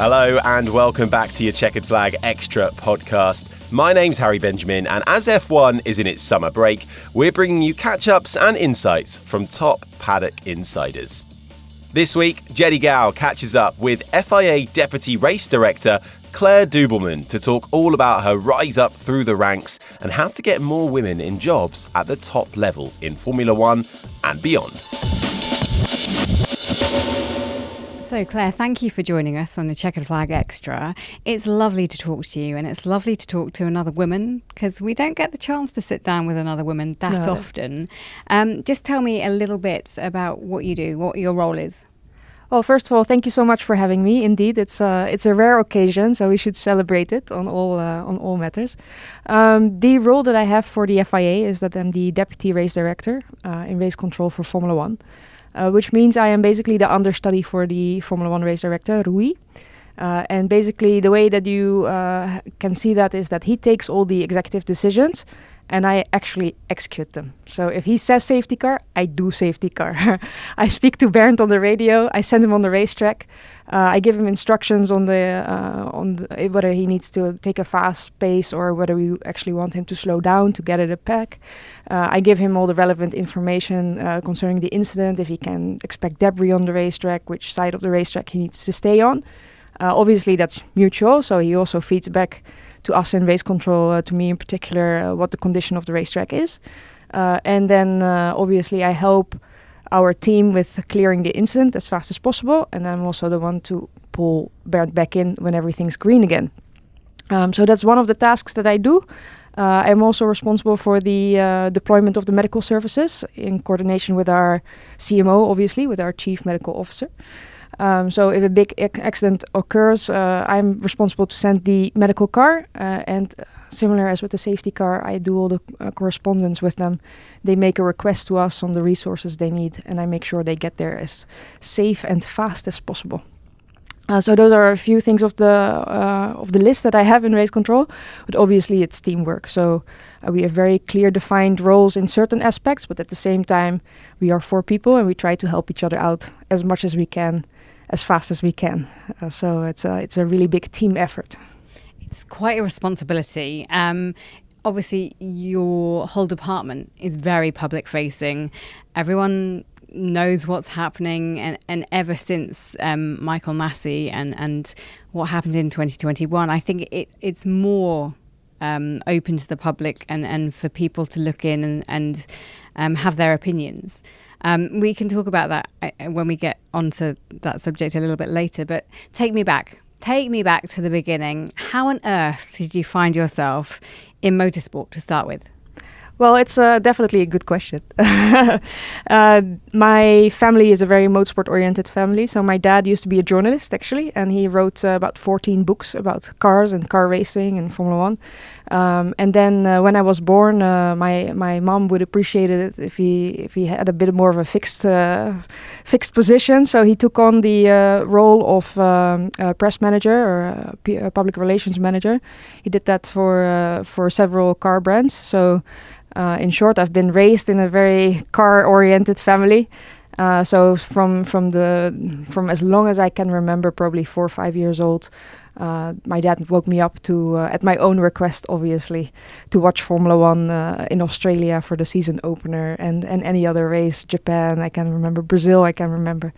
Hello and welcome back to your Chequered Flag Extra podcast. My name's Harry Benjamin, and as F1 is in its summer break, we're bringing you catch-ups and insights from top paddock insiders. This week, Jeddy Gow catches up with FIA Deputy Race Director Claire Dubbelman to talk all about her rise up through the ranks and how to get more women in jobs at the top level in Formula One and beyond. So Claire, thank you for joining us on the Chequered Flag Extra. It's lovely to talk to you, and it's lovely to talk to another woman because we don't get the chance to sit down with another woman that often. Just tell me a little bit about what you do, what your role is. Well, first of all, thank you so much for having me. Indeed, it's a rare occasion, so we should celebrate it on all matters. The role that I have for the FIA is that I'm the Deputy Race Director in race control for Formula One. Which means I am basically the understudy for the Formula One race director, Rui. And basically the way that you can see that is that he takes all the executive decisions and I actually execute them. So if he says safety car, I do safety car. I speak to Bernd on the radio, I send him on the racetrack. I give him instructions on whether he needs to take a fast pace or whether we actually want him to slow down to get at a pack. I give him all the relevant information concerning the incident, if he can expect debris on the racetrack, which side of the racetrack he needs to stay on. Obviously, that's mutual, so he also feeds back to us in race control, to me in particular, what the condition of the racetrack is. And then, obviously, I help our team with clearing the incident as fast as possible, and I'm also the one to pull Bernd back in when everything's green again. So that's one of the tasks that I do. I'm also responsible for the deployment of the medical services in coordination with our CMO, obviously, with our Chief Medical Officer. So if a big accident occurs, I'm responsible to send the medical car, and similar as with the safety car, I do all the correspondence with them. They make a request to us on the resources they need, and I make sure they get there as safe and fast as possible. So those are a few things of the list that I have in race control, but obviously it's teamwork. So we have very clear defined roles in certain aspects, but at the same time we are 4 people and we try to help each other out as much as we can, as fast as we can. So it's a really big team effort. It's quite a responsibility. Obviously, your whole department is very public facing. Everyone knows what's happening, and ever since Michael Massey and what happened in 2021, I think it's more open to the public and for people to look in and have their opinions. We can talk about that when we get onto that subject a little bit later, but take me back to the beginning. How on earth did you find yourself in motorsport to start with? Well, it's definitely a good question. My family is a very motorsport-oriented family. So my dad used to be a journalist, actually, and he wrote about 14 books about cars and car racing and Formula One. And then when I was born, my mom would appreciate it if he had a bit more of a fixed position. So he took on the role of press manager or public relations manager. He did that for several car brands. So in short, I've been raised in a very car-oriented family. So from as long as I can remember, probably 4 or 5 years old, my dad woke me up to, at my own request, obviously, to watch Formula One in Australia for the season opener and any other race. Japan, I can remember. Brazil, I can remember.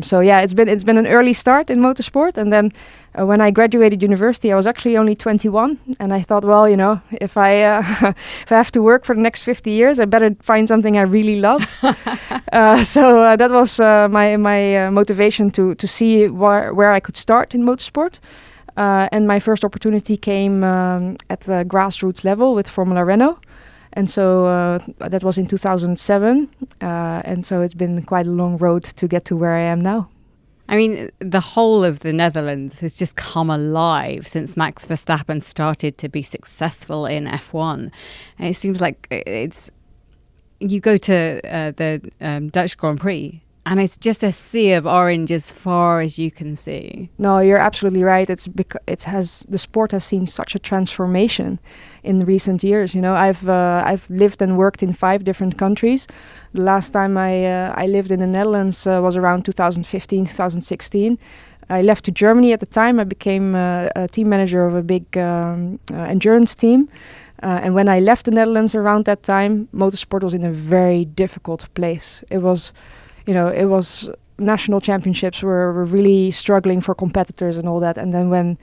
So yeah, it's been an early start in motorsport, and then when I graduated university, I was actually only 21, and I thought, well, if I if I have to work for the next 50 years, I better find something I really love. So that was my motivation to see where I could start in motorsport. And my first opportunity came at the grassroots level with Formula Renault. And so that was in 2007. And so it's been quite a long road to get to where I am now. I mean, the whole of the Netherlands has just come alive since Max Verstappen started to be successful in F1. And it seems like you go to the Dutch Grand Prix and it's just a sea of orange as far as you can see. No, you're absolutely right. The sport has seen such a transformation in recent years. I've lived and worked in 5 different countries. The last time I lived in the Netherlands was around 2015, 2016. I left to Germany at the time. I became a team manager of a big endurance team. And when I left the Netherlands around that time, motorsport was in a very difficult place. It was, national championships were really struggling for competitors and all that. And then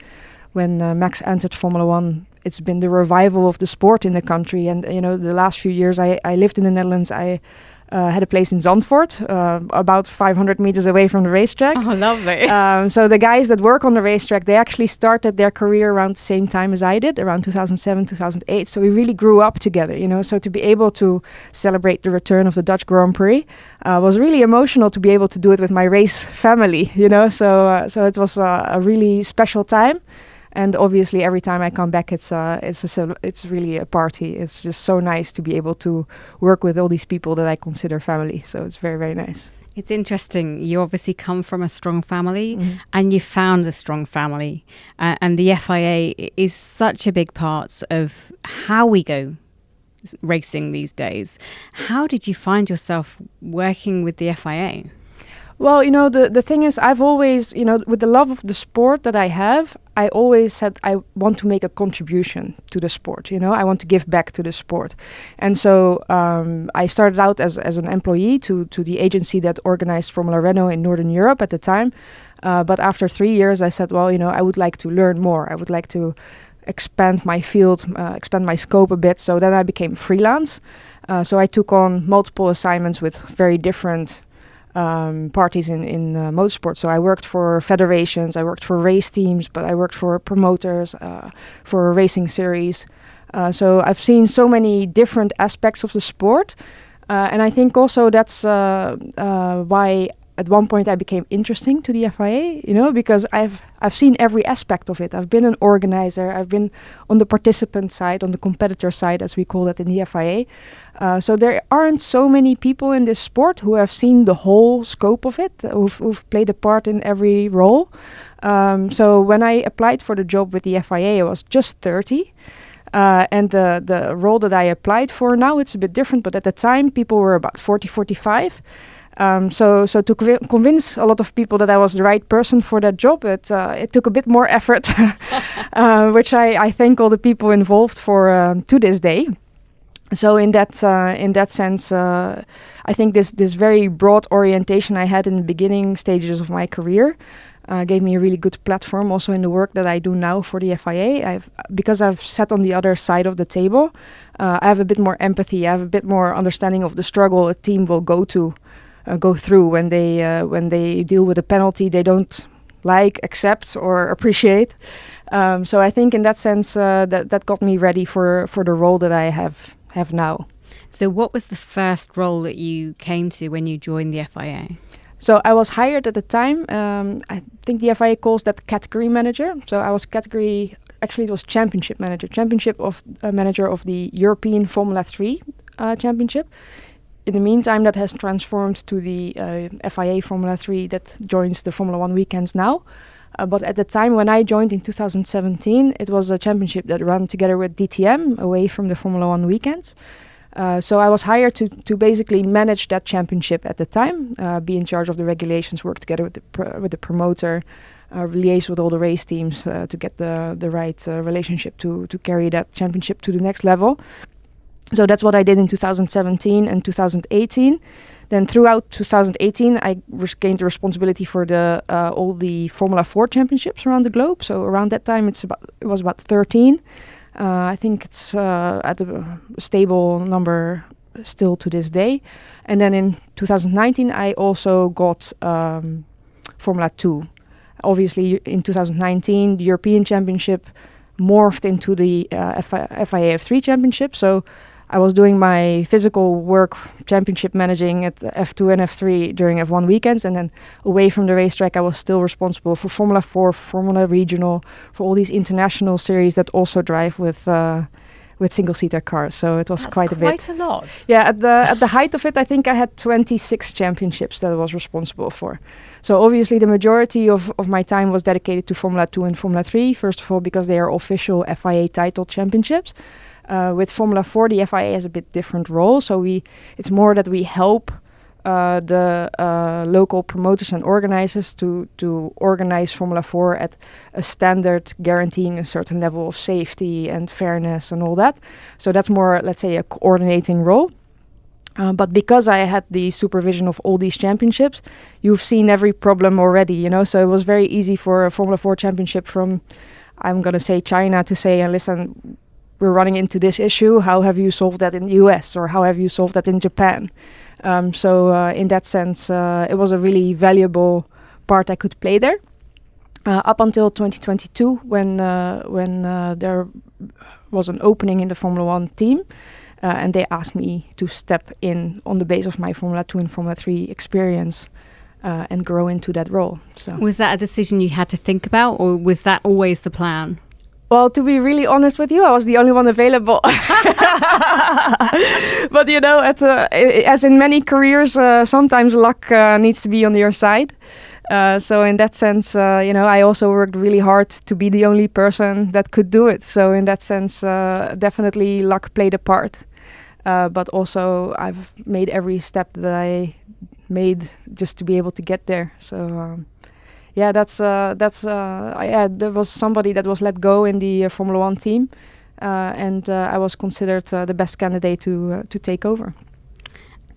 when Max entered Formula One, it's been the revival of the sport in the country. And the last few years I lived in the Netherlands. I had a place in Zandvoort, about 500 meters away from the racetrack. Oh, lovely. So the guys that work on the racetrack, they actually started their career around the same time as I did, around 2007, 2008. So we really grew up together, So to be able to celebrate the return of the Dutch Grand Prix was really emotional, to be able to do it with my race family, So it was a really special time. And obviously, every time I come back, it's really a party. It's just so nice to be able to work with all these people that I consider family. So it's very, very nice. It's interesting. You obviously come from a strong family, and you found a strong family. And the FIA is such a big part of how we go racing these days. How did you find yourself working with the FIA? Well, the thing is, I've always, with the love of the sport that I have, I always said I want to make a contribution to the sport. I want to give back to the sport. And so I started out as an employee to the agency that organized Formula Renault in Northern Europe at the time. But after 3 years, I said, well, I would like to learn more. I would like to expand my field, expand my scope a bit. So then I became freelance. So I took on multiple assignments with very different parties in motorsport. So I worked for federations, I worked for race teams, but I worked for promoters, for a racing series. So I've seen so many different aspects of the sport. And I think also that's why at one point I became interesting to the FIA, because I've seen every aspect of it. I've been an organizer, I've been on the participant side, on the competitor side, as we call it in the FIA. So there aren't so many people in this sport who have seen the whole scope of it, who've played a part in every role. So when I applied for the job with the FIA, I was just 30. And the role that I applied for now, it's a bit different, but at the time people were about 40, 45. So to convince a lot of people that I was the right person for that job, it took a bit more effort, which I thank all the people involved for to this day. So in that sense, I think this very broad orientation I had in the beginning stages of my career gave me a really good platform also in the work that I do now for the FIA. Because I've sat on the other side of the table, I have a bit more empathy. I have a bit more understanding of the struggle a team will go through when they deal with a penalty they don't like, accept, or appreciate. So I think in that sense that got me ready for the role that I have now. So what was the first role that you came to when you joined the FIA? So I was hired at the time. I think the FIA calls that category manager. So I was it was championship manager, manager of the European Formula 3 championship. In the meantime, that has transformed to the FIA Formula 3 that joins the Formula 1 weekends now. But at the time when I joined in 2017, it was a championship that ran together with DTM away from the Formula 1 weekends. So I was hired to basically manage that championship at the time, be in charge of the regulations, work together with the promoter, liaise with all the race teams to get the right relationship to carry that championship to the next level. So that's what I did in 2017 and 2018. Then throughout 2018, I gained the responsibility for all the Formula 4 championships around the globe. So around that time, it was about 13. I think it's at a stable number still to this day. And then in 2019, I also got Formula 2. Obviously, in 2019, the European Championship morphed into the FIA F3 Championship. So I was doing my physical work, championship managing at F2 and F3 during F1 weekends, and then away from the racetrack, I was still responsible for Formula 4, Formula Regional, for all these international series that also drive with single-seater cars. So it was quite a bit. Quite a lot. Yeah, at the height of it, I think I had 26 championships that I was responsible for. So obviously the majority of my time was dedicated to Formula 2 and Formula 3, first of all because they are official FIA title championships. With Formula 4, the FIA has a bit different role. So it's more that we help the local promoters and organizers to organize Formula 4 at a standard guaranteeing a certain level of safety and fairness and all that. So that's more, let's say, a coordinating role. But because I had the supervision of all these championships, you've seen every problem already, you know. So it was very easy for a Formula 4 championship from, I'm going to say, China to say, listen, we're running into this issue. How have you solved that in the US? Or how have you solved that in Japan? So in that sense, it was a really valuable part I could play there. Up until 2022, when there was an opening in the Formula 1 team, and they asked me to step in on the base of my Formula 2 and Formula 3 experience and grow into that role. So, was that a decision you had to think about, or was that always the plan? Well, to be really honest with you, I was the only one available. But, you know, as in many careers, sometimes luck needs to be on your side. So in that sense, you know, I also worked really hard to be the only person that could do it. So in that sense, definitely luck played a part. But also I've made every step that I made just to be able to get there. So yeah, there was somebody that was let go in the Formula 1 team, and I was considered the best candidate to take over.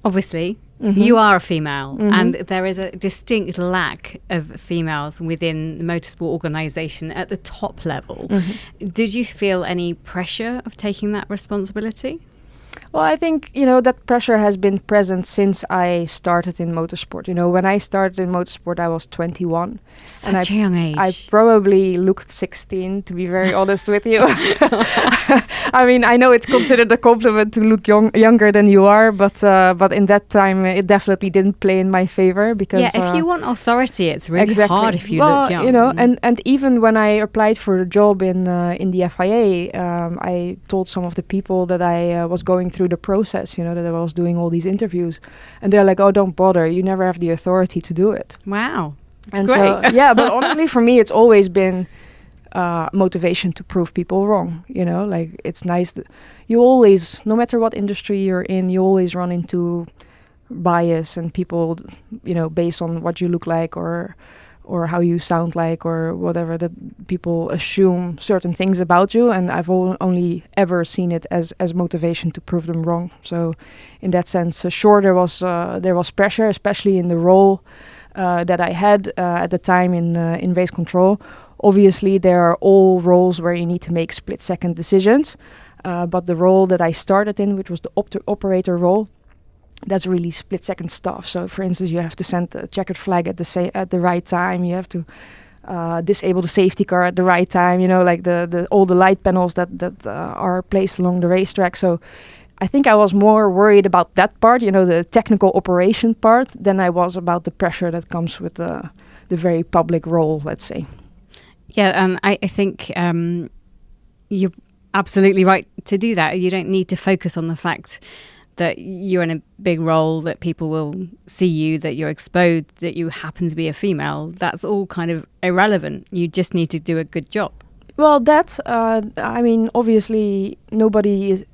Obviously, you are a female, and there is a distinct lack of females within the motorsport organisation at the top level. Did you feel any pressure of taking that responsibility? Well, I think, you know, that pressure has been present since I started in motorsport. You know, when I started in motorsport, I was 21. Such a young age. I probably looked 16, to be very honest with you. I mean, I know it's considered a compliment to look younger than you are, but in that time, it definitely didn't play in my favor because... Yeah, if you want authority, it's really hard if you look young. You know, and even when I applied for a job in the FIA, I told some of the people that I was going through the process, you know, that I was doing all these interviews, and they're like, oh, don't bother, you never have the authority to do it. Wow. And great. So yeah, but honestly for me it's always been motivation to prove people wrong, you know, like it's nice that you always, no matter what industry you're in, you always run into bias and people, you know, based on what you look like or how you sound like or whatever, that people assume certain things about you, and I've only ever seen it as motivation to prove them wrong. So in that sense, sure, there was pressure, especially in the role that I had at the time in race control. Obviously, there are all roles where you need to make split-second decisions, but the role that I started in, which was the operator role, that's really split-second stuff. So, for instance, you have to send the checkered flag at the right time. You have to disable the safety car at the right time. You know, like all the light panels that are placed along the racetrack. So, I think I was more worried about that part, you know, the technical operation part, than I was about the pressure that comes with the very public role, let's say. Yeah, I think you're absolutely right to do that. You don't need to focus on the fact that you're in a big role, that people will see you, that you're exposed, that you happen to be a female. That's all kind of irrelevant. You just need to do a good job. Well, I mean, obviously nobody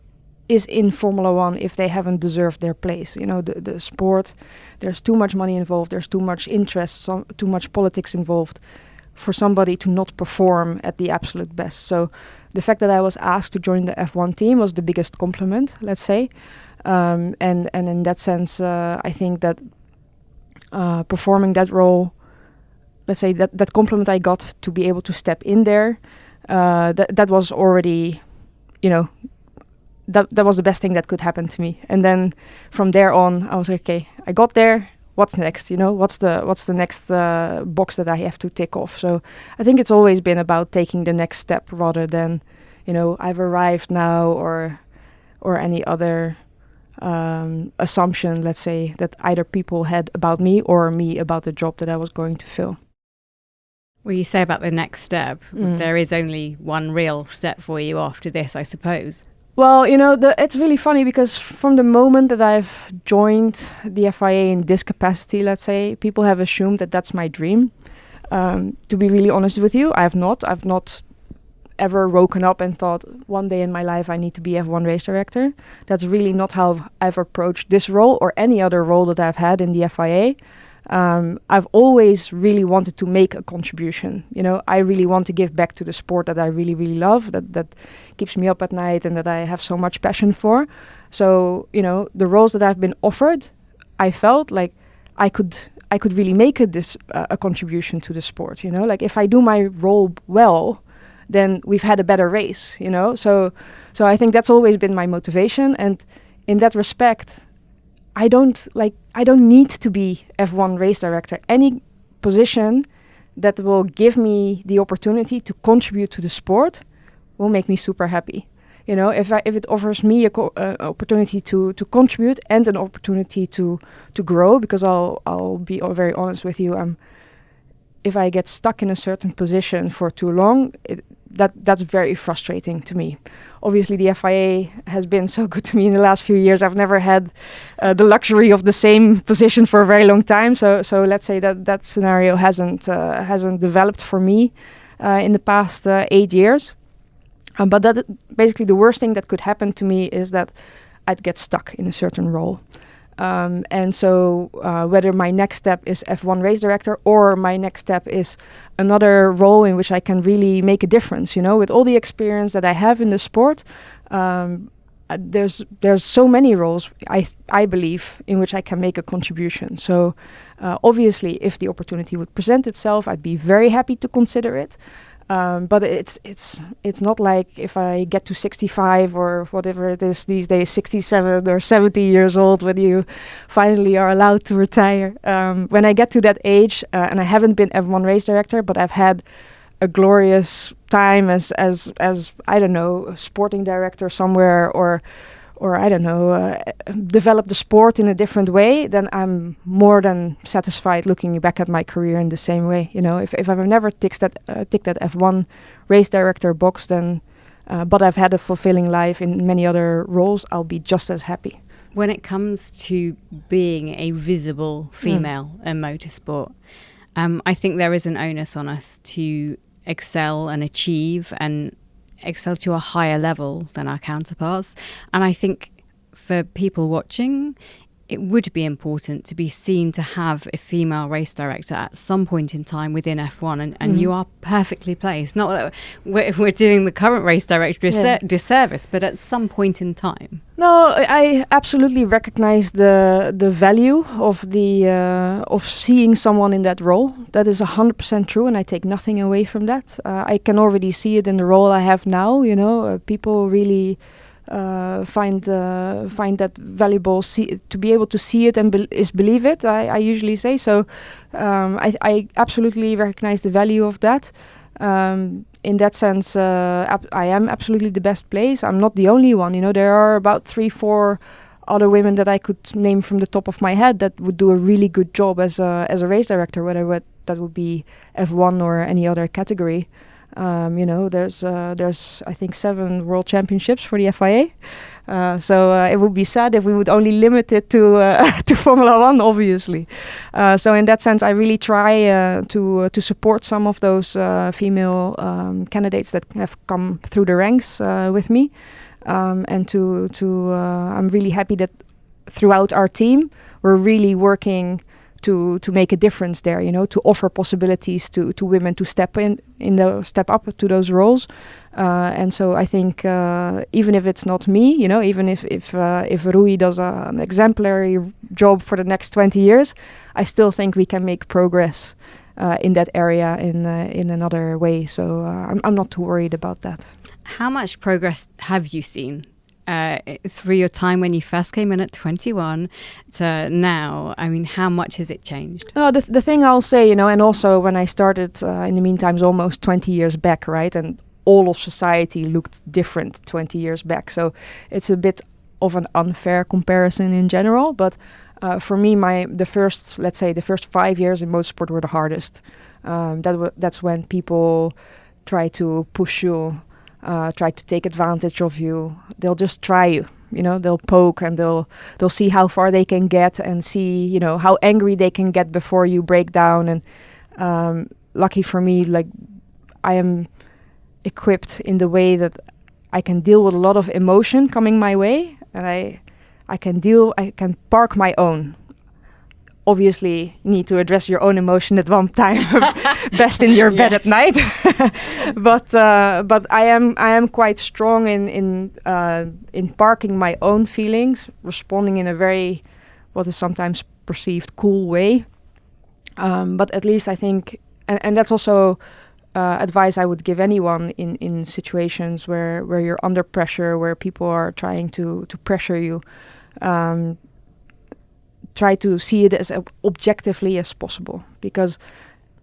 is in Formula 1 if they haven't deserved their place. You know, the sport, there's too much money involved, there's too much interest, too much politics involved for somebody to not perform at the absolute best. So the fact that I was asked to join the F1 team was the biggest compliment, let's say. And in that sense, I think that performing that role, let's say that compliment I got to be able to step in there, that was already, you know, that was the best thing that could happen to me. And then from there on, I was like, okay, I got there. What's next? You know, what's the next box that I have to tick off? So I think it's always been about taking the next step rather than, you know, I've arrived now or any other assumption, let's say, that either people had about me or me about the job that I was going to fill. Well, you say about the next step, there is only one real step for you after this, I suppose. Well, you know, it's really funny because from the moment that I've joined the FIA in this capacity, let's say, people have assumed that that's my dream. To be really honest with you, I've not ever woken up and thought, one day in my life I need to be F1 race director. That's really not how I've approached this role or any other role that I've had in the FIA. I've always really wanted to make a contribution. I really want to give back to the sport that I really, really love, that keeps me up at night and that I have so much passion for. So, the roles that I've been offered, I felt like I could really make a contribution to the sport. Like if I do my role well, then we've had a better race. So I think that's always been my motivation. And in that respect, I don't need to be F1 race director. Any position that will give me the opportunity to contribute to the sport will make me super happy. If it offers me an opportunity to contribute and an opportunity to grow, because I'll be very honest with you, if I get stuck in a certain position for too long, that's very frustrating to me. Obviously, the FIA has been so good to me in the last few years. I've never had the luxury of the same position for a very long time. So let's say that scenario hasn't developed for me in the past 8 years. But that basically the worst thing that could happen to me is that I'd get stuck in a certain role. And so whether my next step is F1 race director or my next step is another role in which I can really make a difference, with all the experience that I have in the sport, there's so many roles, I believe, in which I can make a contribution. So obviously, if the opportunity would present itself, I'd be very happy to consider it. But it's not like if I get to 65 or whatever it is these days, 67 or 70 years old, when you finally are allowed to retire. When I get to that age, and I haven't been F1 race director, but I've had a glorious time as I don't know, sporting director somewhere, or I don't know, develop the sport in a different way, then I'm more than satisfied looking back at my career in the same way. If I've never ticked that F1 race director box, then but I've had a fulfilling life in many other roles, I'll be just as happy. When it comes to being a visible female in motorsport, I think there is an onus on us to excel and achieve and excel to a higher level than our counterparts. And I think for people watching, it would be important to be seen to have a female race director at some point in time within F1, and you are perfectly placed. Not that we're doing the current race director disservice, but at some point in time. No, I absolutely recognize the value of of seeing someone in that role. That is 100% true, and I take nothing away from that. I can already see it in the role I have now. People really find that valuable, to be able to see it and believe it. I usually say so. I absolutely recognize the value of that. In that sense, I am absolutely the best place. I'm not the only one. There are about 3-4 other women that I could name from the top of my head that would do a really good job as a race director, whether that would be F1 or any other category. There's I think 7 world championships for the FIA. So it would be sad if we would only limit it to Formula One, obviously. So in that sense, I really try to support some of those female candidates that have come through the ranks with me, and I'm really happy that throughout our team we're really working to make a difference there, to offer possibilities to women to step up to those roles. And so I think even if it's not me, even if Rui does an exemplary job for the next 20 years, I still think we can make progress in that area in another way. So I'm not too worried about that. How much progress have you seen through your time when you first came in at 21 to now? I mean, how much has it changed? No, the thing I'll say, and also when I started in the meantime, almost 20 years back, right? And all of society looked different 20 years back. So it's a bit of an unfair comparison in general. But for me, the first 5 years in motorsport were the hardest. That's when people try to push you, try to take advantage of you. They'll just try you, they'll poke and they'll see how far they can get and see, how angry they can get before you break down. And lucky for me, like equipped in the way that I can deal with a lot of emotion coming my way, and I can park my own. Obviously, you need to address your own emotion at one time, best in your bed at night. but I am quite strong in parking my own feelings, responding in a very, what is sometimes perceived, cool way. But at least I think, and that's also advice I would give anyone in situations where you're under pressure, where people are trying to pressure you. Try to see it as objectively as possible, because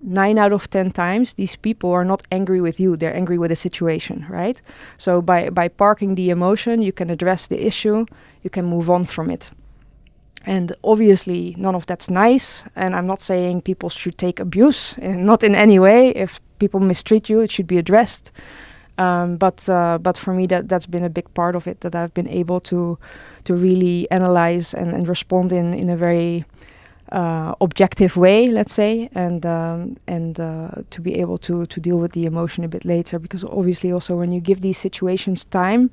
9 out of 10 times these people are not angry with you, they're angry with the situation, right? So by parking the emotion, you can address the issue, you can move on from it. And obviously none of that's nice, and I'm not saying people should take abuse, not in any way. If people mistreat you, it should be addressed. But for me, that's been a big part of it, that I've been able to really analyze and respond in a very objective way, let's say, and to be able to deal with the emotion a bit later. Because obviously, also when you give these situations time,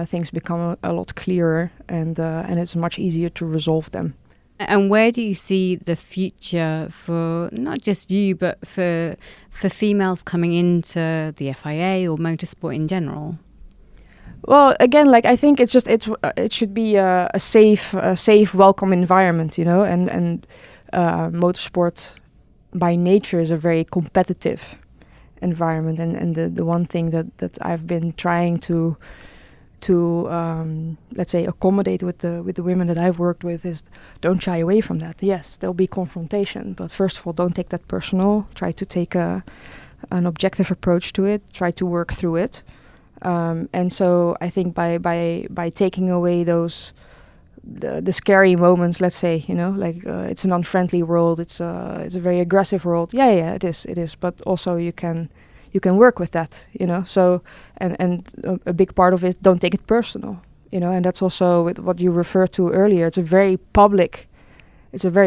things become a lot clearer, and it's much easier to resolve them. And where do you see the future for not just you, but for females coming into the FIA or motorsport in general? Well, again, like I think it should be a safe, welcome environment, and motorsport by nature is a very competitive environment, and the one thing that I've been trying to let's say accommodate with the women that I've worked with is don't shy away from that. Yes, there'll be confrontation, but first of all, don't take that personal. Try to take an objective approach to it. Try to work through it. And so I think by taking away those the scary moments, let's say, it's an unfriendly world. It's a very aggressive world. Yeah, it is. But also you can work with that, So and a big part of it, don't take it personal, And that's also with what you referred to earlier. It's a very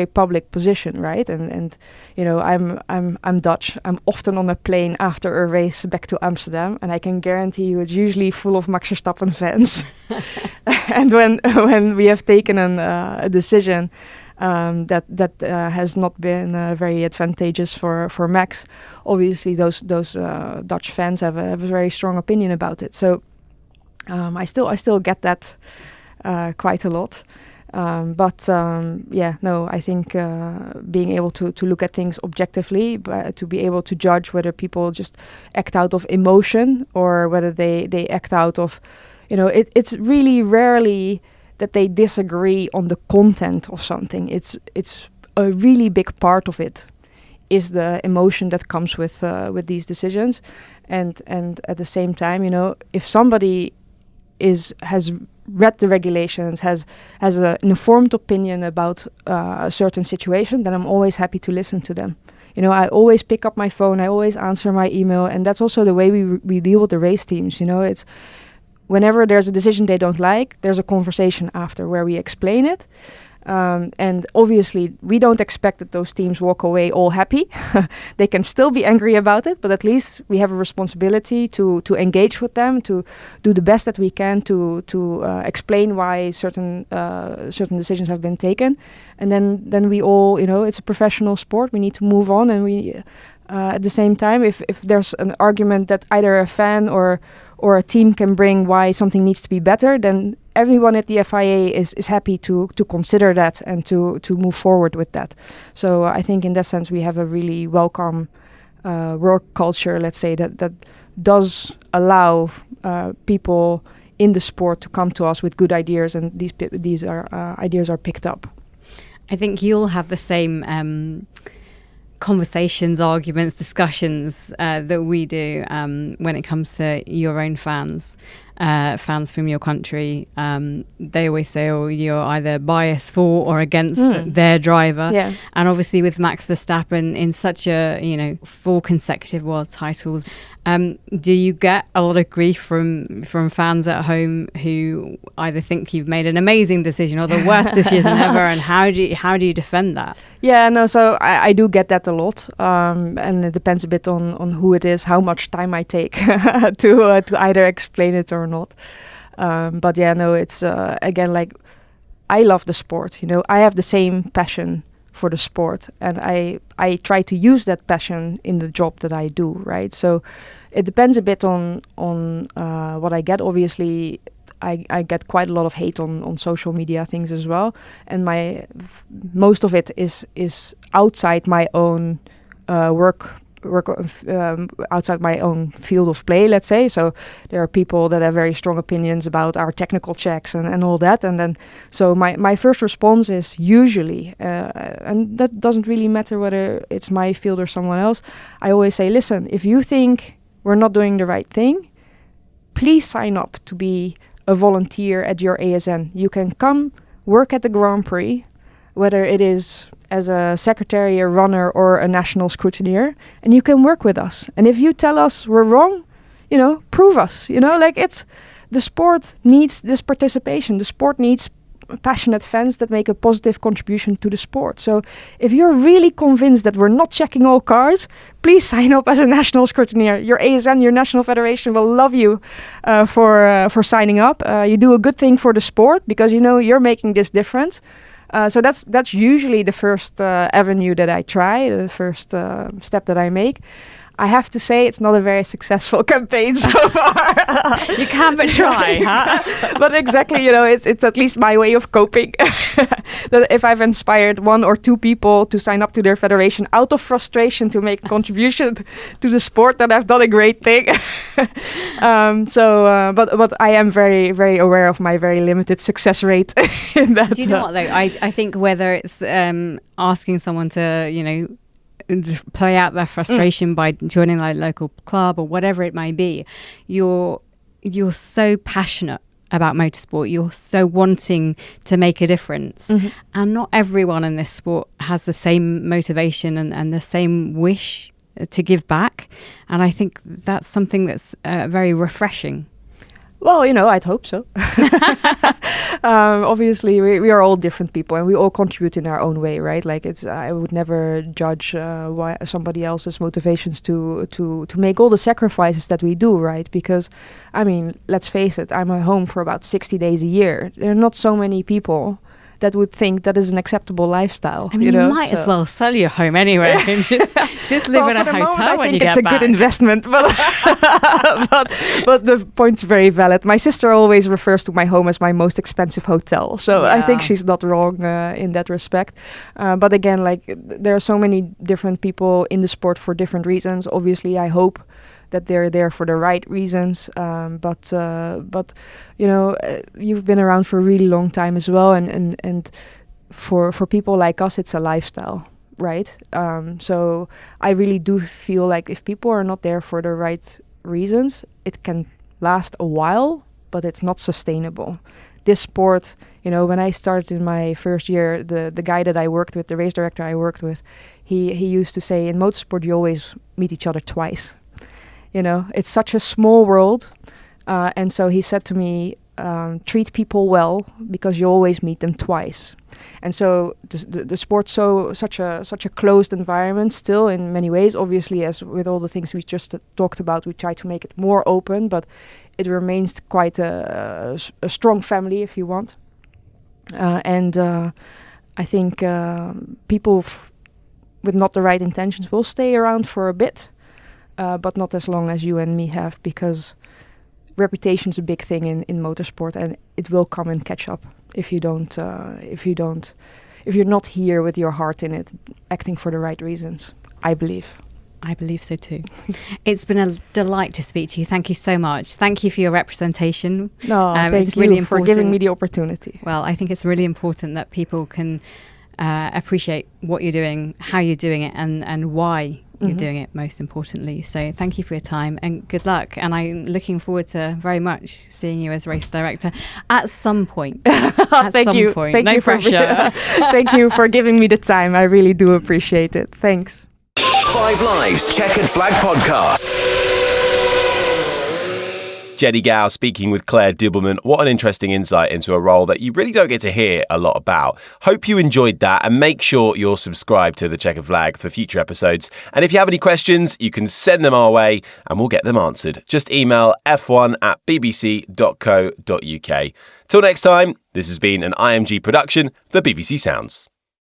public position, right? And I'm Dutch. I'm often on a plane after a race back to Amsterdam, and I can guarantee you it's usually full of Max Verstappen fans. And when we have taken a decision that has not been very advantageous for Max, obviously those Dutch fans have a very strong opinion about it. So I still get that quite a lot. I think being able to look at things objectively, to be able to judge whether people just act out of emotion or whether they act out of, it's really rarely that they disagree on the content of something. It's a really big part of it is the emotion that comes with these decisions, and at the same time, if somebody has read the regulations, has an informed opinion about a certain situation, then I'm always happy to listen to them. I always pick up my phone, I always answer my email, and that's also the way we deal with the race teams. It's whenever there's a decision they don't like, there's a conversation after where we explain it. And obviously, we don't expect that those teams walk away all happy. They can still be angry about it, but at least we have a responsibility to engage with them, to do the best that we can to explain why certain decisions have been taken. And then we all, it's a professional sport. We need to move on, and we at the same time, if there's an argument that either a fan or a team can bring why something needs to be better, then everyone at the FIA is happy to consider that and to move forward with that. So I think in that sense we have a really welcome work culture, let's say, that does allow people in the sport to come to us with good ideas, and these ideas are picked up. I think you'll have the same conversations, arguments, discussions that we do when it comes to your own fans. fans from your country, they always say, oh, you're either biased for or against their driver. Yeah. And obviously with Max Verstappen in such a, 4 consecutive world titles, do you get a lot of grief from fans at home who either think you've made an amazing decision or the worst decision ever? And how do you defend that? Yeah, no, so I do get that a lot, and it depends a bit on who it is, how much time I take to either explain it or not. But yeah, no, it's again, like, I love the sport. I have the same passion for the sport, and I try to use that passion in the job that I do, right? So it depends a bit on what I get. Obviously, I get quite a lot of hate on social media things as well, and most of it is outside my own work outside my own field of play, let's say. So there are people that have very strong opinions about our technical checks and all that, and then so my first response is usually, and that doesn't really matter whether it's my field or someone else, I always say, listen, if you think we're not doing the right thing, please sign up to be a volunteer at your ASN. You can come work at the Grand Prix, whether it is as a secretary, a runner, or a national scrutineer, and you can work with us. And if you tell us we're wrong, prove us. It's the sport needs this participation. The sport needs passionate fans that make a positive contribution to the sport. So if you're really convinced that we're not checking all cars, please sign up as a national scrutineer. Your ASN, your national federation, will love you for signing up. You do a good thing for the sport because you're making this difference. So that's usually the first avenue that I try, the first step that I make. I have to say it's not a very successful campaign so far. You can but try, huh? But exactly, it's at least my way of coping. That if I've inspired 1 or 2 people to sign up to their federation out of frustration to make a contribution to the sport, then I've done a great thing. But I am very, very aware of my very limited success rate in that. Do you know what though? I think whether it's asking someone to, play out their frustration by joining like local club or whatever it may be, you're so passionate about motorsport, you're so wanting to make a difference, and not everyone in this sport has the same motivation and the same wish to give back, and I think that's something that's very refreshing. Well, I'd hope so. Obviously, we are all different people, and we all contribute in our own way, right? Like I would never judge why somebody else's motivations to make all the sacrifices that we do, right? Because, let's face it, I'm at home for about 60 days a year. There are not so many people that would think that is an acceptable lifestyle. You might as well sell your home anyway and just live in a hotel when you get back. I think it's a good investment, but but the point's very valid. My sister always refers to my home as my most expensive hotel, so I think she's not wrong in that respect. But again, like there are so many different people in the sport for different reasons. Obviously, I hope that they're there for the right reasons, but you've been around for a really long time as well, and for people like us, it's a lifestyle, right? So I really do feel like if people are not there for the right reasons, it can last a while, but it's not sustainable. This sport, when I started in my first year, the guy that I worked with, the race director I worked with, he used to say, in motorsport you always meet each other twice. It's such a small world. And so he said to me, treat people well because you always meet them twice. And so the sport's such a closed environment still in many ways. Obviously, as with all the things we just talked about, we try to make it more open, but it remains quite a strong family, if you want. And I think people with not the right intentions will stay around for a bit. But not as long as you and me have, because reputation's a big thing in motorsport, and it will come and catch up if you're not here with your heart in it, acting for the right reasons. I believe so too. It's been a delight to speak to you. Thank you so much. Thank you for your representation. No, thank you really for giving me the opportunity. Well, I think it's really important that people can appreciate what you're doing, how you're doing it, and why You're doing it most importantly. So thank you for your time and good luck. And I'm looking forward to very much seeing you as race director at some point. Thank you. Thank no you pressure. Thank you for giving me the time. I really do appreciate it. Thanks. 5 Live's Chequered Flag Podcast. Jenny Gow speaking with Claire Dubbelman. What an interesting insight into a role that you really don't get to hear a lot about. Hope you enjoyed that, and make sure you're subscribed to the Chequered Flag for future episodes. And if you have any questions, you can send them our way and we'll get them answered. Just email f1@bbc.co.uk. Till next time, this has been an IMG production for BBC Sounds.